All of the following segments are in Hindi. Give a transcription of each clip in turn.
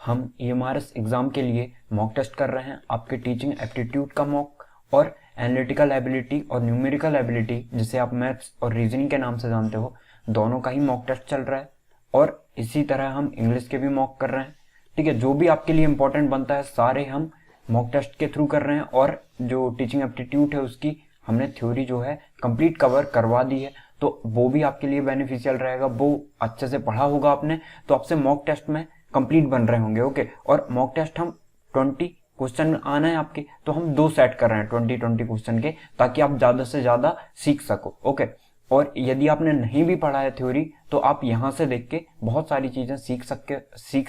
हम ईएमआरएस एग्जाम के लिए मॉक टेस्ट कर रहे हैं। आपके टीचिंग एप्टीट्यूड का मॉक और एनालिटिकल एबिलिटी और न्यूमेरिकल एबिलिटी, जिसे आप मैथ्स और रीजनिंग के नाम से जानते हो, दोनों का ही मॉक टेस्ट चल रहा है। और इसी तरह हम इंग्लिश के भी मॉक कर रहे हैं। ठीक है, जो भी आपके लिए इंपॉर्टेंट बनता है सारे हम मॉक टेस्ट के थ्रू कर रहे हैं। और जो टीचिंग एप्टीट्यूड है उसकी हमने थ्योरी जो है कंप्लीट कवर करवा दी है, तो वो भी आपके लिए बेनिफिशियल रहेगा। वो अच्छे से पढ़ा होगा आपने तो आपसे मॉक टेस्ट में कंप्लीट बन रहे होंगे। ओके, और मॉक टेस्ट हम 20 क्वेश्चन आना है आपके, तो हम 2 सेट कर रहे हैं 20 क्वेश्चन के, ताकि आप ज्यादा से ज्यादा सीख सको। ओके, और यदि आपने नहीं भी पढ़ा है थ्योरी तो आप यहाँ से देख के बहुत सारी चीजें सीख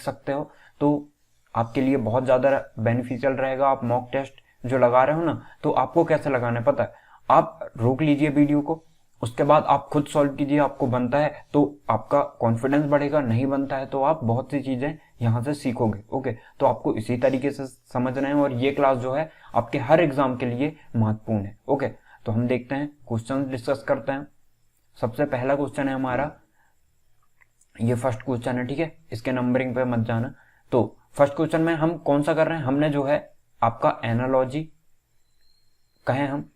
सकते हो। तो आपके लिए बहुत ज्यादा बेनिफिशियल रहेगा। आप मॉक टेस्ट जो लगा रहे हो ना, तो आपको कैसे लगाना है पता है? आप रोक लीजिए वीडियो को, उसके बाद आप खुद सॉल्व कीजिए। आपको बनता है तो आपका कॉन्फिडेंस बढ़ेगा, नहीं बनता है तो आप बहुत सी चीजें यहाँ से सीखोगे। ओके, तो आपको इसी तरीके से समझना है और ये क्लास जो है आपके हर एग्जाम के लिए महत्वपूर्ण है। ओके, तो हम देखते हैं, क्वेश्चन डिस्कस करते हैं। सबसे पहला क्वेश्चन है हमारा, ये फर्स्ट क्वेश्चन है। ठीक है, इसके नंबरिंग पे मत जाना। तो फर्स्ट क्वेश्चन में हम कौन सा कर रहे हैं? हमने जो है आपका एनालॉजी कहें हम,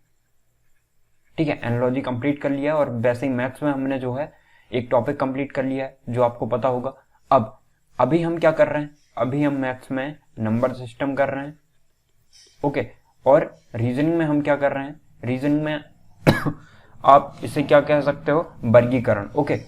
ठीक है, एनालॉजी कंप्लीट कर लिया। और वैसे ही मैथ्स में हमने जो है एक टॉपिक कंप्लीट कर लिया है जो आपको पता होगा। अभी हम क्या कर रहे हैं? अभी हम मैथ्स में नंबर सिस्टम कर रहे हैं। ओके, और रीजनिंग में हम क्या कर रहे हैं? रीजनिंग में आप इसे क्या कह सकते हो? वर्गीकरण। ओके,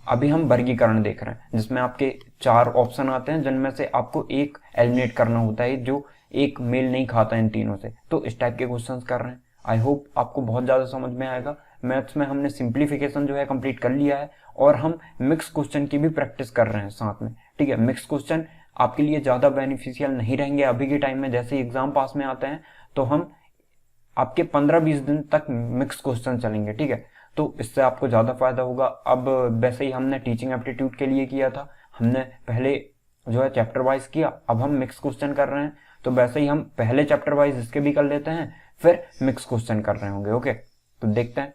अभी हम वर्गीकरण देख रहे हैं, जिसमें आपके 4 ऑप्शन आते हैं, जिनमें से आपको एक एलिमिनेट करना होता है जो एक मेल नहीं खाता इन तीनों से। तो इस टाइप के क्वेश्चंस कर रहे हैं। आई होप आपको बहुत ज्यादा समझ में आएगा। मैथ्स में हमने सिंप्लीफिकेशन जो है कंप्लीट कर लिया है और हम मिक्स क्वेश्चन की भी प्रैक्टिस कर रहे हैं साथ में। ठीक है, मिक्स क्वेश्चन आपके लिए ज्यादा बेनिफिशियल नहीं रहेंगे अभी के टाइम में। जैसे एग्जाम पास में आते हैं तो हम आपके 15-20 दिन तक मिक्स क्वेश्चन चलेंगे। ठीक है, तो इससे आपको ज्यादा फायदा होगा। अब वैसे ही हमने टीचिंग एप्टीट्यूड के लिए किया था, हमने पहले जो है चैप्टर वाइज किया, अब हम मिक्स क्वेश्चन कर रहे हैं। तो वैसे ही हम पहले चैप्टर वाइज इसके भी कर लेते हैं, फिर मिक्स क्वेश्चन कर रहे होंगे। ओके, तो देखते हैं।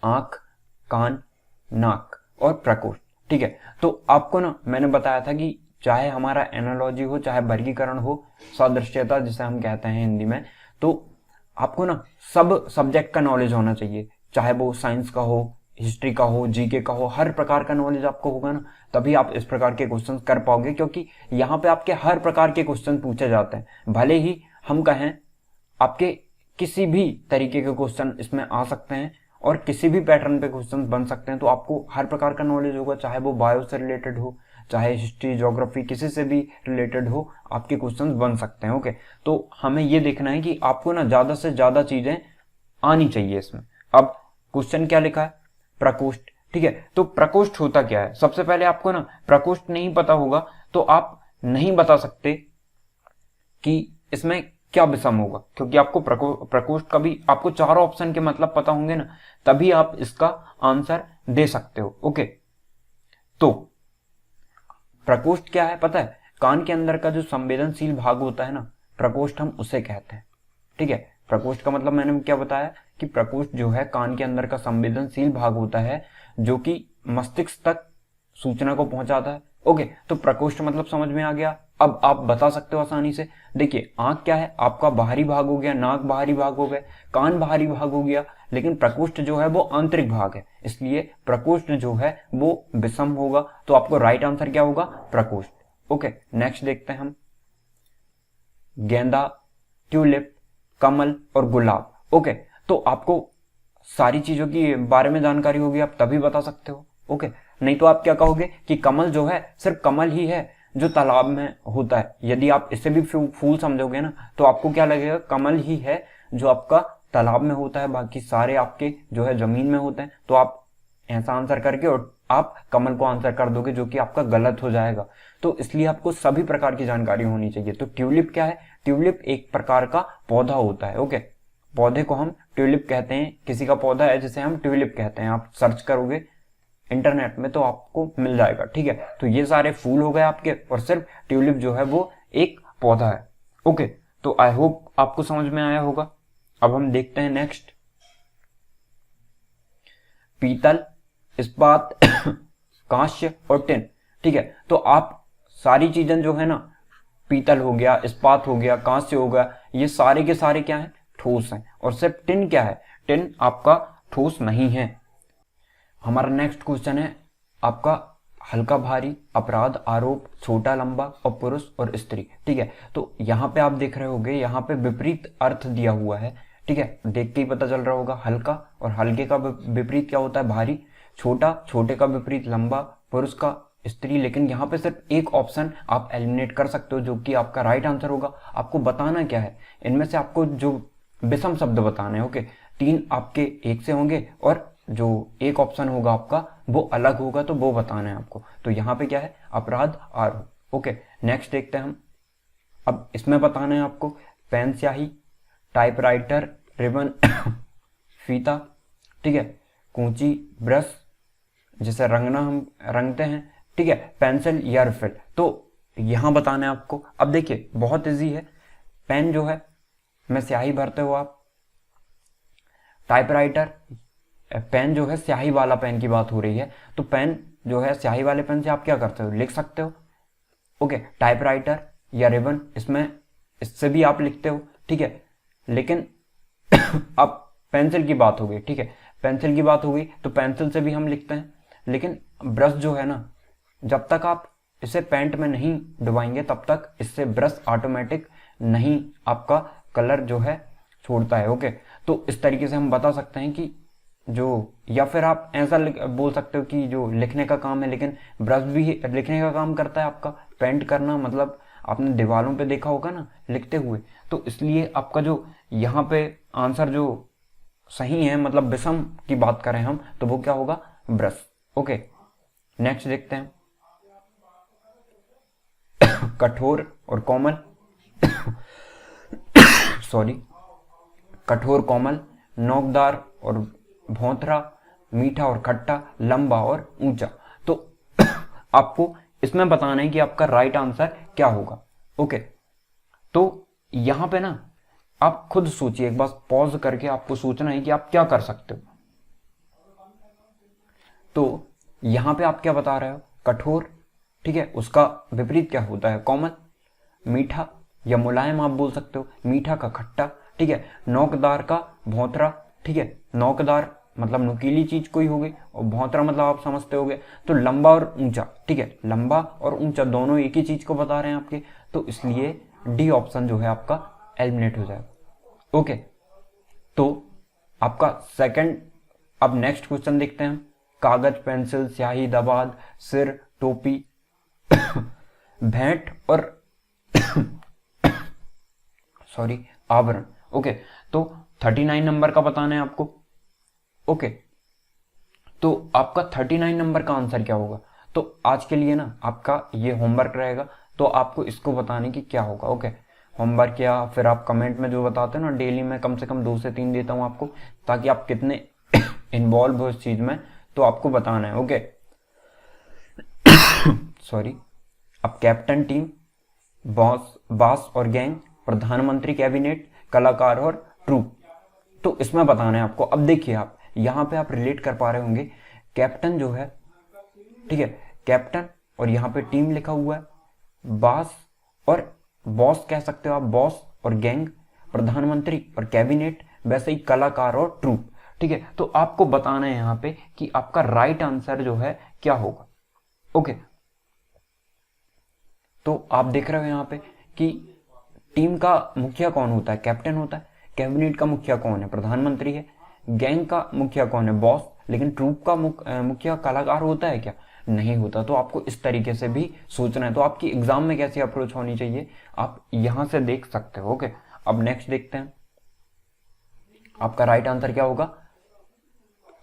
आंख, कान, नाक और प्रकोष्ठ। ठीक है, तो आपको ना मैंने बताया था कि चाहे हमारा एनालॉजी हो, चाहे वर्गीकरण हो, सादृश्यता जिसे हम कहते हैं हिंदी में, तो आपको ना सब सब्जेक्ट का नॉलेज होना चाहिए। चाहे वो साइंस का हो, हिस्ट्री का हो, जीके का हो, हर प्रकार का नॉलेज आपको होगा ना, तभी आप इस प्रकार के क्वेश्चन कर पाओगे। क्योंकि यहाँ पे आपके हर प्रकार के क्वेश्चन पूछे जाते हैं। भले ही हम कहें आपके किसी भी तरीके के क्वेश्चन इसमें आ सकते हैं और किसी भी पैटर्न पे क्वेश्चन बन सकते हैं, तो आपको हर प्रकार का नॉलेज होगा। चाहे वो बायो से रिलेटेड हो, चाहे हिस्ट्री, ज्योग्राफी, किसी से भी रिलेटेड हो, आपके क्वेश्चंस बन सकते हैं। ओके, तो हमें ये देखना है कि आपको ना ज्यादा से ज्यादा चीजें आनी चाहिए इसमें। अब क्वेश्चन क्या लिखा है? प्रकोष्ठ। ठीक है, तो प्रकोष्ठ होता क्या है? सबसे पहले आपको ना प्रकोष्ठ नहीं पता होगा तो आप नहीं बता सकते कि इसमें क्या विषम होगा, क्योंकि आपको प्रकोष्ठ का भी आपको 4 ऑप्शन के मतलब पता होंगे ना, तभी आप इसका आंसर दे सकते हो। ओके, तो प्रकोष्ठ क्या है पता है? कान के अंदर का जो संवेदनशील भाग होता है ना, प्रकोष्ठ हम उसे कहते हैं। ठीक है, प्रकोष्ठ का मतलब मैंने क्या बताया कि प्रकोष्ठ जो है कान के अंदर का संवेदनशील भाग होता है, जो कि मस्तिष्क तक सूचना को पहुंचाता है। ओके, तो प्रकोष्ठ मतलब समझ में आ गया। अब आप बता सकते हो आसानी से। देखिए, आंख क्या है? आपका बाहरी भाग हो गया, नाक बाहरी भाग हो गया, कान बाहरी भाग हो गया, लेकिन प्रकोष्ठ जो है वो आंतरिक भाग है, इसलिए प्रकोष्ठ जो है वो विषम होगा। तो आपको राइट आंसर क्या होगा? प्रकोष्ठ। ओके, नेक्स्ट देखते हैं हम। गेंदा, ट्यूलिप, कमल और गुलाब। ओके, तो आपको सारी चीजों की बारे में जानकारी होगी, आप तभी बता सकते हो। ओके, नहीं तो आप क्या कहोगे कि कमल जो है सिर्फ कमल ही है जो तालाब में होता है। यदि आप इसे भी फूल समझोगे ना, तो आपको क्या लगेगा? कमल ही है जो आपका तालाब में होता है, बाकी सारे आपके जो है जमीन में होते हैं। तो आप ऐसा आंसर करके और आप कमल को आंसर कर दोगे, जो कि आपका गलत हो जाएगा। तो इसलिए आपको सभी प्रकार की जानकारी होनी चाहिए। तो ट्यूलिप क्या है? ट्यूलिप एक प्रकार का पौधा होता है। ओके, पौधे को हम ट्यूलिप कहते हैं। किसी का पौधा है जिसे हम ट्यूलिप कहते हैं, आप सर्च करोगे इंटरनेट में तो आपको मिल जाएगा। ठीक है, तो ये सारे फूल हो गए आपके, और सिर्फ ट्यूलिप जो है वो एक पौधा है। ओके, तो आई होप आपको समझ में आया होगा। अब हम देखते हैं नेक्स्ट। पीतल, इस्पात, कांस्य और टिन। ठीक है, तो आप सारी चीजें जो है ना, पीतल हो गया, इस्पात हो गया, कांस्य हो गया, ये सारे के सारे क्या है, ठोस हैं। और सिर्फ टिन क्या है, टिन आपका ठोस नहीं है। हमारा नेक्स्ट क्वेश्चन है आपका हल्का भारी, अपराध, आरोप, छोटा लंबा और पुरुष और स्त्री। ठीक है, तो यहाँ पे आप देख रहे होगे, यहाँ पे विपरीत अर्थ दिया हुआ है। ठीक है, देख के ही पता चल रहा होगा, हल्का और हल्के का विपरीत क्या होता है, भारी, छोटा, छोटे का विपरीत लंबा, पुरुष का स्त्री। लेकिन यहाँ पे सिर्फ एक ऑप्शन आप एलिमिनेट कर सकते हो, जो कि आपका राइट आंसर होगा। आपको बताना क्या है, इनमें से आपको जो विषम शब्द बताने हैं। ओके, 3 आपके एक से होंगे और जो एक ऑप्शन होगा आपका वो अलग होगा, तो वो बताना है आपको। तो यहाँ पे क्या है, अपराध, आरोप। ओके, नेक्स्ट देखते हैं हम। अब इसमें बताना है आपको पेन, स्याही, टाइपराइटर, रिबन, फीता, ठीक है, कूंची, ब्रश, जिसे रंगना हम रंगते हैं, ठीक है, पेंसिल या रिफिल। तो यहां बताना है आपको। अब देखिए बहुत इजी है, पेन जो है में स्याही भरते हो आप, टाइपराइटर, पेन जो है स्याही वाला पेन की बात हो रही है, तो पेन जो है स्याही वाले पेन से आप क्या करते हो, लिख सकते हो। ओके, टाइपराइटर या रिबन, इससे भी आप लिखते हो, ठीक है। लेकिन अब पेंसिल की बात हो गई, ठीक है, पेंसिल की बात हो गई तो पेंसिल से भी हम लिखते हैं। लेकिन ब्रश जो है ना, जब तक आप इसे पेंट में नहीं डुबाएंगे तब तक इससे ब्रश ऑटोमेटिक नहीं आपका कलर जो है छोड़ता है। ओके, तो इस तरीके से हम बता सकते हैं कि जो, या फिर आप ऐसा बोल सकते हो कि जो लिखने का काम है, लेकिन ब्रश भी लिखने का काम करता है आपका, पेंट करना, मतलब आपने दीवारों पे देखा होगा ना लिखते हुए। तो इसलिए आपका जो यहाँ पे आंसर जो सही है, मतलब विषम की बात करें हम, तो वो क्या होगा, ब्रश। ओके, नेक्स्ट देखते हैं कठोर और कोमल, सॉरी, कठोर, कोमल, नोकदार और भौंतरा, मीठा और खट्टा, लंबा और ऊंचा। तो आपको इसमें बताना है कि आपका राइट आंसर क्या होगा। ओके, तो यहां पे ना आप खुद सोचिए, एक बार पॉज करके आपको सोचना है कि आप क्या कर सकते हो। तो यहां पे आप क्या बता रहे हो, कठोर, ठीक है, उसका विपरीत क्या होता है, कोमल, मीठा या मुलायम आप बोल सकते हो, मीठा का खट्टा, ठीक है, नोकदार का भौंतरा, ठीक है, नोकदार मतलब नुकीली चीज कोई हो गई, और भौंतरा मतलब आप समझते होगे। तो लंबा और ऊंचा, ठीक है, लंबा और ऊंचा दोनों एक ही चीज को बता रहे हैं आपके, तो इसलिए डी ऑप्शन जो है आपका एलिमिनेट हो जाएगा। ओके, तो आपका सेकंड, अब नेक्स्ट क्वेश्चन देखते हैं हम। कागज, पेंसिल, स्याही, दवात, सिर, टोपी, भेंट और सॉरी, आवरण। ओके, तो 39 नंबर का बताना है आपको। ओके, तो आपका 39 नंबर का आंसर क्या होगा। तो आज के लिए ना आपका ये होमवर्क रहेगा, तो आपको इसको बताने की क्या होगा। ओके, होमवर्क या फिर आप कमेंट में जो बताते हो ना, डेली मैं कम से कम 2 से 3 देता हूं आपको, ताकि आप कितने इन्वॉल्व हो इस चीज में, तो आपको बताना है। Okay, sorry. अब कैप्टन टीम, बॉस और गैंग, प्रधानमंत्री, कैबिनेट, कलाकार और ट्रूप। तो इसमें बताना है आपको। अब देखिए आप यहां पे आप रिलेट कर पा रहे होंगे, कैप्टन जो है, ठीक है, कैप्टन और यहां पे टीम लिखा हुआ है, बॉस और बॉस कह सकते हो आप, बॉस और गैंग, प्रधानमंत्री और कैबिनेट, वैसे ही कलाकार और ट्रूप। ठीक है, तो आपको बताना है यहां पे कि आपका राइट आंसर जो है क्या होगा। ओके, तो आप देख रहे हो यहां पे कि टीम का मुखिया कौन होता है, कैप्टन होता है। कैबिनेट का मुखिया कौन है, प्रधानमंत्री है। गैंग का मुखिया कौन है, बॉस। लेकिन ट्रूप का मुखिया कलाकार होता है क्या, नहीं होता। तो आपको इस तरीके से भी सोचना है। तो आपकी एग्जाम में कैसी अप्रोच होनी चाहिए, आप यहां से देख सकते हो। ओके, अब नेक्स्ट देखते हैं आपका राइट आंसर क्या होगा,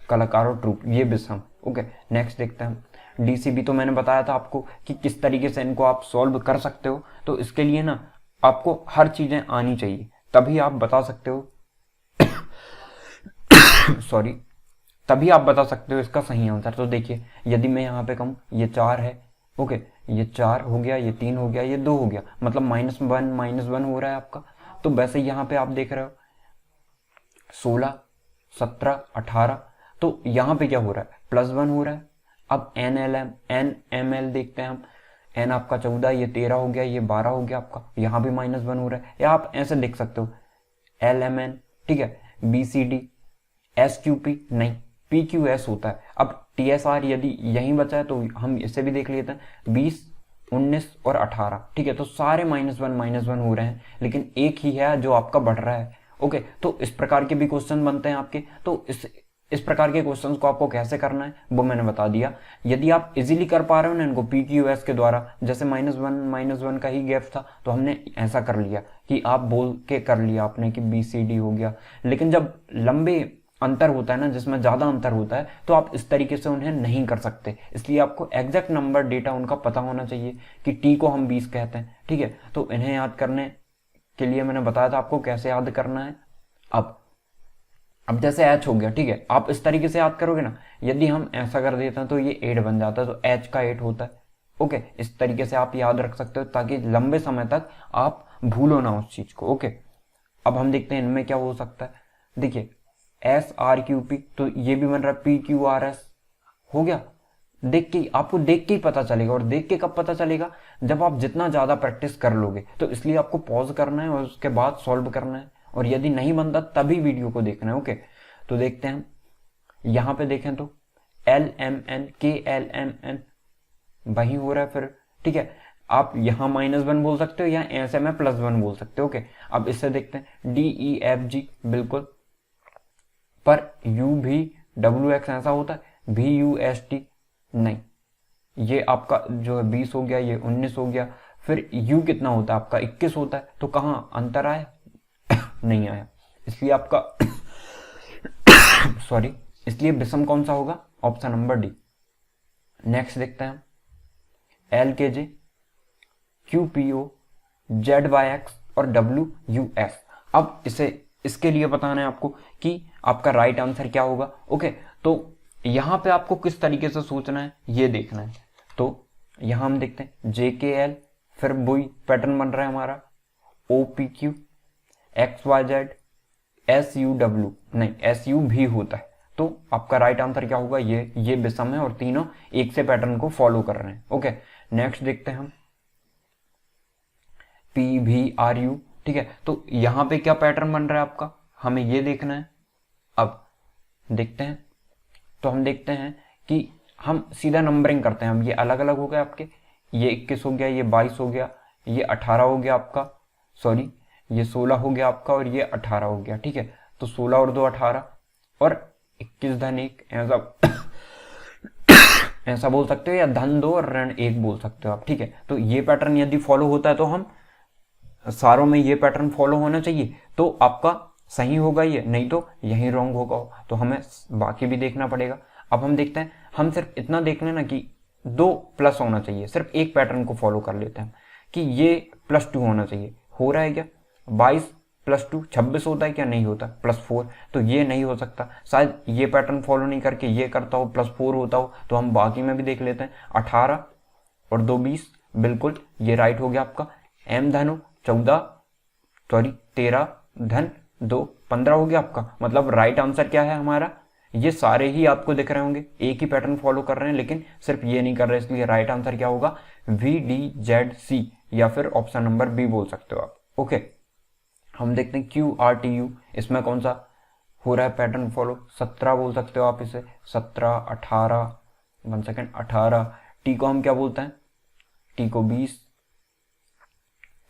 कलाकार और ट्रूप, ये विषम। ओके, नेक्स्ट देखते हैं डीसीबी। तो मैंने बताया था आपको कि किस तरीके से इनको आप सॉल्व कर सकते हो। तो इसके लिए ना आपको हर चीजें आनी चाहिए, तभी आप बता सकते हो सॉरी, तभी आप बता सकते हो इसका सही आंसर। तो देखिए, यदि मैं यहाँ पे कहूँ ये 4 है, ओके, ये 4 हो गया, ये 3 हो गया, ये 2 हो गया, मतलब -1 हो रहा है आपका। तो वैसे यहाँ पे आप देख रहे हो 16, 17, 18, तो यहाँ पे क्या हो रहा है, +1 हो रहा है। अब NML देखते हैं हम, एन आपका 14, ये 13 हो गया, ये 12 हो गया आपका, यहाँ भी -1 हो रहा है, या आप ऐसे देख सकते हो एल एम एन, ठीक है, B C D, S Q P, नहीं पी क्यू एस होता है। अब टी एस आर यदि यहीं बचा है तो हम इसे भी देख लेते हैं, 20, 19 और 18, ठीक है, तो सारे -1 हो रहे हैं, लेकिन एक ही है जो आपका बढ़ रहा है। ओके, तो इस प्रकार के भी क्वेश्चन बनते हैं आपके। तो इस प्रकार के क्वेश्चंस को आपको कैसे करना है वो मैंने बता दिया। यदि आप इजीली कर पा रहे हो ना इनको पी क्यू एस के द्वारा, जैसे -1 का ही गैप था तो हमने ऐसा कर लिया कि आप बोल के कर लिया आपने कि बी सी डी हो गया। लेकिन जब लंबे अंतर होता है ना, जिसमें ज़्यादा अंतर होता है, तो आप इस तरीके से उन्हें नहीं कर सकते। इसलिए आपको एग्जैक्ट नंबर डेटा उनका पता होना चाहिए कि टी को हम 20 कहते हैं, ठीक है। तो इन्हें याद करने के लिए मैंने बताया था आपको कैसे याद करना है। अब जैसे एच हो गया, ठीक है, आप इस तरीके से याद करोगे ना, यदि हम ऐसा कर देते हैं तो ये 8 बन जाता है, तो एच का 8 होता है। ओके, इस तरीके से आप याद रख सकते हो ताकि लंबे समय तक आप भूलो ना उस चीज को। ओके, अब हम देखते हैं इनमें क्या हो सकता है। देखिए एस आर क्यू पी, तो ये भी बन रहा है पी क्यू आर एस, हो गया। देख के आपको देख के ही पता चलेगा, और देख के कब पता चलेगा, जब आप जितना ज्यादा प्रैक्टिस कर लोगे। तो इसलिए आपको पॉज करना है और उसके बाद सॉल्व करना है, और यदि नहीं बनता तभी वीडियो को देखना है। ओके, तो देखते हैं, यहां पे देखें तो एल एम एन के एल एम एन वही हो रहा है फिर, ठीक है। आप यहाँ -1 बोल सकते हो या ऐसे में +1 बोल सकते हो। ओके, अब इससे देखते हैं डी ई एफ जी, बिल्कुल, पर यू भी डब्ल्यू एक्स ऐसा होता है, भी यू एस टी नहीं, ये आपका जो है 20 हो गया, ये 19 हो गया, फिर यू कितना होता है आपका 21 होता है, तो कहाँ अंतर आया नहीं आया, इसलिए आपका सॉरी, इसलिए विषम कौन सा होगा, ऑप्शन नंबर डी। नेक्स्ट देखते हैं L K J, Q P O, Z Y X और डब्ल्यू यू एस। अब इसके लिए बताना है आपको कि आपका राइट आंसर क्या होगा। ओके, तो यहां पे आपको किस तरीके से सोचना है ये देखना है। तो यहां हम देखते हैं जे के एल, फिर वही पैटर्न बन रहा है हमारा, O P Q, X Y Z, S U W, नहीं एस यू भी होता है। तो आपका राइट आंसर क्या होगा, ये विषम है और तीनों एक से पैटर्न को फॉलो कर रहे हैं। ओके, नेक्स्ट देखते हैं हम पी भी आर यू, ठीक है, तो यहां पे क्या पैटर्न बन रहा है आपका, हमें ये देखना है। अब देखते हैं, तो हम देखते हैं कि हम सीधा नंबरिंग करते हैं। हम ये अलग अलग हो गए आपके, ये 21 हो गया, ये 22 हो गया, ये 18 हो गया आपका, सॉरी ये 16 हो गया आपका, और ये 18 हो गया, ठीक है। तो 16 और 2 18, और 21 धन 1 ऐसा बोल सकते हो, या धन 2 और ऋण 1 बोल सकते हो आप, ठीक है। तो ये पैटर्न यदि फॉलो होता है तो हम सारों में ये पैटर्न फॉलो होना चाहिए, तो आपका सही होगा ये, नहीं तो यही रॉन्ग होगा, तो हमें बाकी भी देखना पड़ेगा। अब हम देखते हैं, हम सिर्फ इतना देख लेना कि 2 प्लस होना चाहिए, सिर्फ एक पैटर्न को फॉलो कर लेते हैं कि ये +2 होना चाहिए, हो रहा है क्या, 22 + 2 26 होता है क्या, नहीं होता, +4, तो ये नहीं हो सकता, शायद ये पैटर्न फॉलो नहीं करके ये करता हो, +4 होता हो। तो हम बाकी में भी देख लेते हैं, 18 और 2 20, बिल्कुल ये राइट हो गया आपका। एम धनु 14, सॉरी 13 धन 2 15 हो गया आपका। मतलब राइट आंसर क्या है हमारा, ये सारे ही आपको दिख रहे होंगे, एक ही पैटर्न फॉलो कर रहे हैं, लेकिन सिर्फ ये नहीं कर रहे, इसलिए राइट आंसर क्या होगा, VDZC, या फिर ऑप्शन नंबर बी बोल सकते हो आप। ओके, हम देखते हैं QRTU, इसमें कौन सा हो रहा है पैटर्न फॉलो, 17 बोल सकते हो आप इसे, 17 18, 1 सेकेंड 18, टी को हम क्या बोलते हैं, टी को 20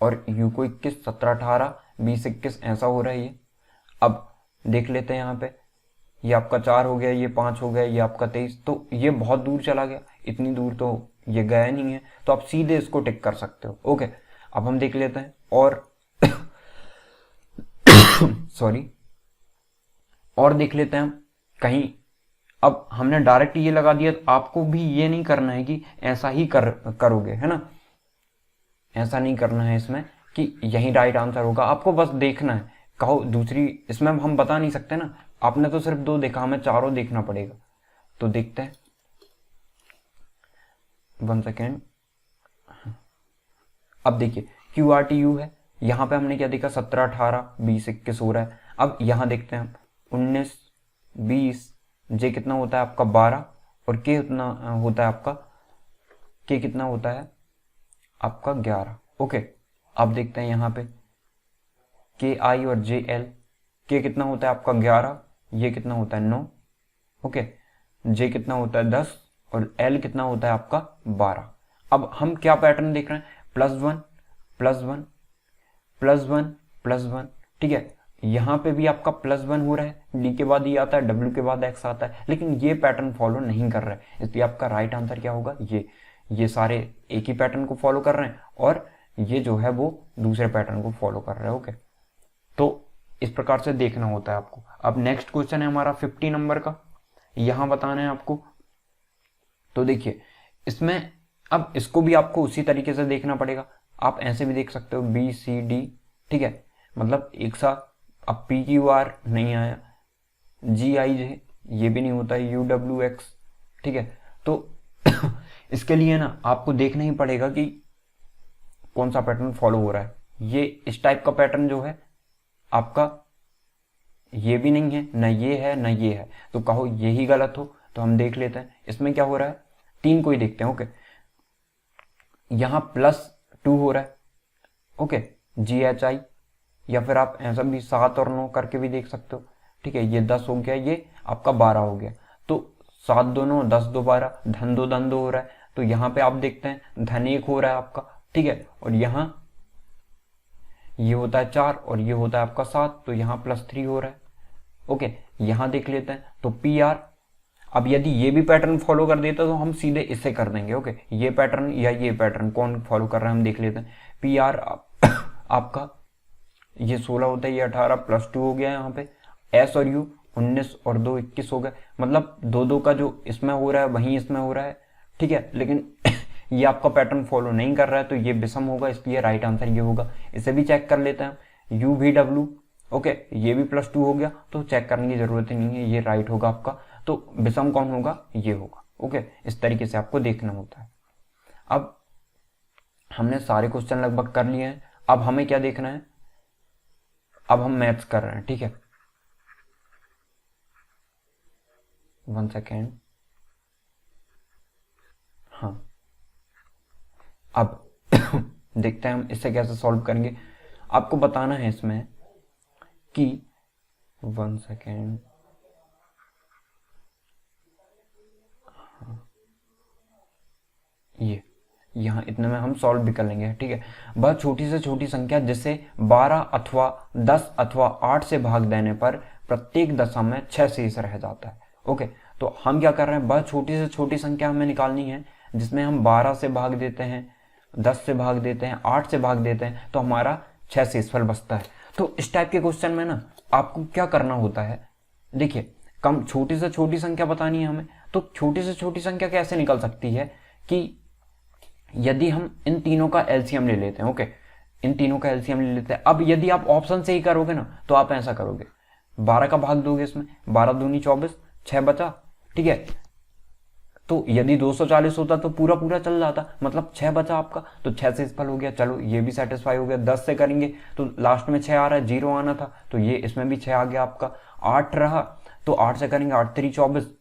और यू को 21, 17 18 20 21 ऐसा हो रहा है ये। अब देख लेते हैं यहाँ पे, ये आपका 4 हो गया, ये 5 हो गया, ये आपका 23, तो ये बहुत दूर चला गया, इतनी दूर तो ये गया नहीं है, तो आप सीधे इसको टिक कर सकते हो। ओके, अब हम देख लेते हैं और सॉरी, और देख लेते हैं हम कहीं। अब हमने डायरेक्ट ये लगा दिया, तो आपको भी ये नहीं करना है कि ऐसा ही करोगे, है ना, ऐसा नहीं करना है इसमें कि यही राइट आंसर होगा, आपको बस देखना है। कहो दूसरी, इसमें हम बता नहीं सकते ना, आपने तो सिर्फ 2 देखा, हमें चारों देखना पड़ेगा। तो देखते हैं, 1 सेकेंड, अब देखिए QRTU है, यहां पे हमने क्या देखा, 17 18 20 21 हो रहा है। अब यहां देखते हैं हम 19 20, जे कितना होता है आपका 12, और के कितना होता है आपका, के कितना होता है आपका 11। ओके, अब देखते हैं यहाँ पे के आई और जे एल। के कितना होता है आपका 11, ये कितना होता है 9। ओके, जे कितना होता है 10 और एल कितना होता है आपका 12। अब हम क्या पैटर्न देख रहे हैं, +1 +1 +1 +1। ठीक है, यहाँ पे भी आपका +1 हो रहा है, डी के बाद ये आता है, डब्ल्यू के बाद एक्स आता है, लेकिन ये पैटर्न फॉलो नहीं कर रहा है, इसलिए आपका राइट आंसर क्या होगा, ये सारे एक ही पैटर्न को फॉलो कर रहे हैं और ये जो है वो दूसरे पैटर्न को फॉलो कर रहे हैं। ओके, तो इस प्रकार से देखना होता है आपको। अब नेक्स्ट क्वेश्चन है हमारा 50 नंबर का, यहां बताना है आपको। तो देखिए इसमें अब इसको भी आपको उसी तरीके से देखना पड़ेगा, आप ऐसे भी देख सकते हो बी सी डी। ठीक है, मतलब एक साथ। अब पी क्यू आर नहीं आया, जी आई जे ये भी नहीं होता है, यू डब्ल्यू एक्स। ठीक है, तो इसके लिए ना आपको देखना ही पड़ेगा कि कौन सा पैटर्न फॉलो हो रहा है। ये इस टाइप का पैटर्न जो है आपका ये भी नहीं है, ना ये है ना ये है, तो कहो यही गलत हो। तो हम देख लेते हैं इसमें क्या हो रहा है, 3 को ही देखते हैं। ओके, यहां +2 हो रहा है। ओके, जी एच आई, या फिर आप ऐसा भी 7 और 9 करके भी देख सकते हो। ठीक है, ये 10 हो गया, ये आपका 12 हो गया। तो 7 2 9 10 2 12, धन 2 धन 2 हो रहा है। तो यहाँ पे आप देखते हैं धन 1 हो रहा है आपका। ठीक है, और यहाँ ये होता है 4 और ये होता है आपका 7, तो यहाँ +3 हो रहा है। ओके, यहाँ देख लेते हैं तो पी आर। अब यदि ये भी पैटर्न फॉलो कर देता तो हम सीधे इससे कर देंगे। ओके, ये पैटर्न या ये पैटर्न कौन फॉलो कर रहा है हम देख लेते हैं। पी आर आपका ये 16 होता है, ये 18 +2 हो गया यहाँ पे। एस और यू 19 और 2 21 हो गए, मतलब 2 का जो इसमें हो रहा है वहीं इसमें हो रहा है। ठीक है, लेकिन ये आपका पैटर्न फॉलो नहीं कर रहा है, तो ये विषम होगा, इसलिए राइट आंसर ये होगा। इसे भी चेक कर लेते हैं, यू वी डब्ल्यू। ओके, ये भी +2 हो गया, तो चेक करने की जरूरत ही नहीं है, ये राइट होगा आपका। तो विषम कौन होगा, ये होगा। ओके, इस तरीके से आपको देखना होता है। अब हमने सारे क्वेश्चन लगभग कर लिए हैं, अब हमें क्या देखना है, अब हम मैथ्स कर रहे हैं। ठीक है, 1 सेकेंड। हाँ, अब देखते हैं हम इसे कैसे सॉल्व करेंगे। आपको बताना है इसमें कि 1 सेकेंड। हाँ, ये यहाँ इतने में हम सॉल्व भी कर लेंगे। ठीक है, वह छोटी से छोटी संख्या जिसे 12 अथवा 10 अथवा 8 से भाग देने पर प्रत्येक दशा में 6 शेष रह जाता है। ओके, तो हम क्या कर रहे हैं, वह छोटी से छोटी संख्या हमें निकालनी है जिसमें हम 12 से भाग देते हैं, 10 से भाग देते हैं, 8 से भाग देते हैं, तो हमारा 6 शेषफल बचता है। तो इस टाइप के क्वेश्चन में ना आपको क्या करना होता है, देखिए कम छोटी से छोटी संख्या बतानी है हमें, तो छोटी से छोटी संख्या कैसे निकल सकती है कि यदि हम इन तीनों का एलसीएम ले लेते हैं। ओके, इन तीनों का एलसीएम ले लेते हैं। अब यदि आप ऑप्शन से ही करोगे ना, तो आप ऐसा करोगे, 12 का भाग दोगे इसमें, 12 दूनी 24, 6 बचा। ठीक है, तो यदि 240 होता तो पूरा पूरा चल जाता, मतलब 6 बचा आपका, तो 6 से शेषफल हो गया। चलो ये भी सेटिस्फाई हो गया। 10 से करेंगे तो लास्ट में 6 आ रहा है, 0 आना था, तो ये इसमें भी 6 आ गया आपका। 8 रहा तो 8 से करेंगे, 8 3 24।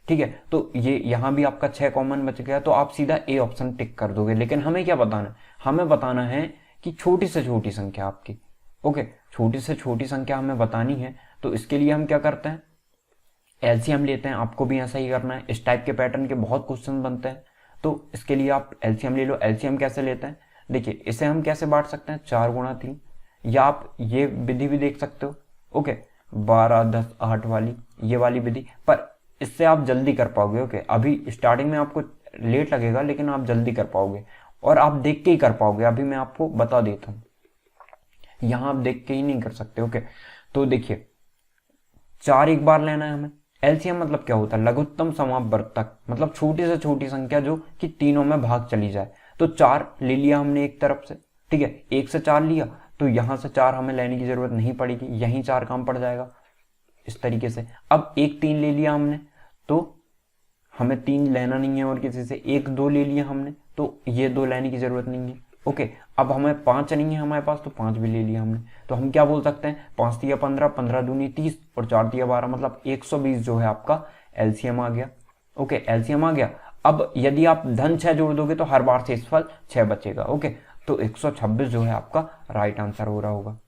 ठीक है, तो ये यहां भी आपका 6 कॉमन बच गया, तो आप सीधा ए ऑप्शन टिक कर दोगे। लेकिन हमें क्या बताना है, हमें बताना है कि छोटी से छोटी संख्या आपकी। ओके, छोटी से छोटी संख्या हमें बतानी है, तो इसके लिए हम क्या करते हैं, एलसीएम लेते हैं। आपको भी ऐसा ही करना है, इस टाइप के पैटर्न के बहुत क्वेश्चन बनते हैं, तो इसके लिए आप एलसीएम ले लो। एलसीएम कैसे लेते हैं, देखिए इसे हम कैसे बांट सकते हैं, 4 गुणा 3, या आप ये विधि भी देख सकते हो। ओके, 12 10 8 वाली, ये वाली विधि, पर इससे आप जल्दी कर पाओगे। ओके, अभी स्टार्टिंग में आपको लेट लगेगा, लेकिन आप जल्दी कर पाओगे और आप देख के ही कर पाओगे। अभी मैं आपको बता देता हूँ, यहां आप देख के ही नहीं कर सकते। ओके, तो देखिए 4 एक बार लेना है हमें। एलसीएम मतलब क्या होता है, लघुत्तम समापवर्तक, मतलब छोटी से छोटी संख्या जो कि तीनों में भाग चली जाए। तो 4 ले लिया हमने एक तरफ से। ठीक है, 1 से 4 लिया, तो यहां से 4 हमें लेने की जरूरत नहीं पड़ेगी, यहीं 4 काम पड़ जाएगा इस तरीके से। अब 1 3 ले लिया हमने, तो हमें 3 लेना नहीं है और किसी से। 1 2 ले लिया हमने, तो ये 2 लेने की जरूरत नहीं है। ओके, अब हमें 5 नहीं है हमारे पास, तो 5 भी ले लिया हमने। तो हम क्या बोल सकते हैं, 5 तिया 15, 15 दूनी 30 और 4 तिया 12, मतलब 120 जो है आपका एलसीएम आ गया। ओके, एलसीएम आ गया। अब यदि आप धन 6 जोड़ दोगे तो हर बार शेषफल 6 बचेगा। ओके, तो 126 जो है आपका राइट आंसर हो रहा होगा।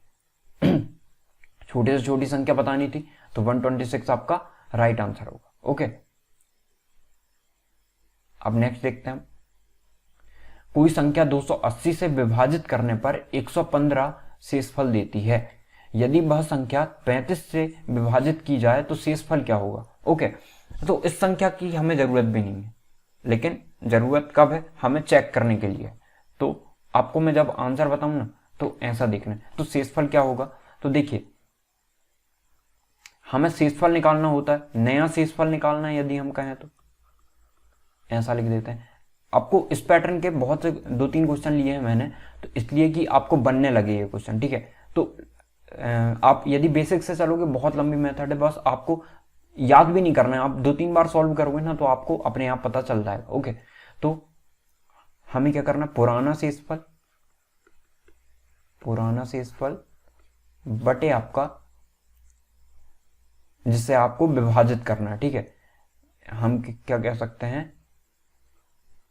छोटी से छोटी संख्या बतानी थी तो 126 आपका राइट आंसर होगा। ओके, अब नेक्स्ट देखते हैं। कोई संख्या 280 से विभाजित करने पर 115 शेषफल देती है। यदि वह संख्या 35 से विभाजित की जाए तो शेषफल क्या होगा? ओके, तो इस संख्या की हमें जरूरत भी नहीं है, लेकिन जरूरत कब है? हमें चेक करने के लिए। तो आपको मैं जब आंसर बताऊं ना तो ऐसा देखना है। तो शेषफल क्या होगा? तो देखिए, हमें शेषफल निकालना होता है, नया शेषफल निकालना है। यदि हम कहें तो ऐसा लिख देते हैं। आपको इस पैटर्न के बहुत से 2-3 क्वेश्चन लिए हैं मैंने, तो इसलिए कि आपको बनने लगे ये क्वेश्चन, ठीक है। तो आप यदि बेसिक से चलोगे, बहुत लंबी मेथड है, बस आपको याद भी नहीं करना है। आप 2-3 बार सॉल्व करोगे ना तो आपको अपने आप पता चल जाएगा। ओके, तो हमें क्या करना? पुराना शेषफल बटे आपका, जिससे आपको विभाजित करना है, ठीक है। हम क्या कह सकते हैं?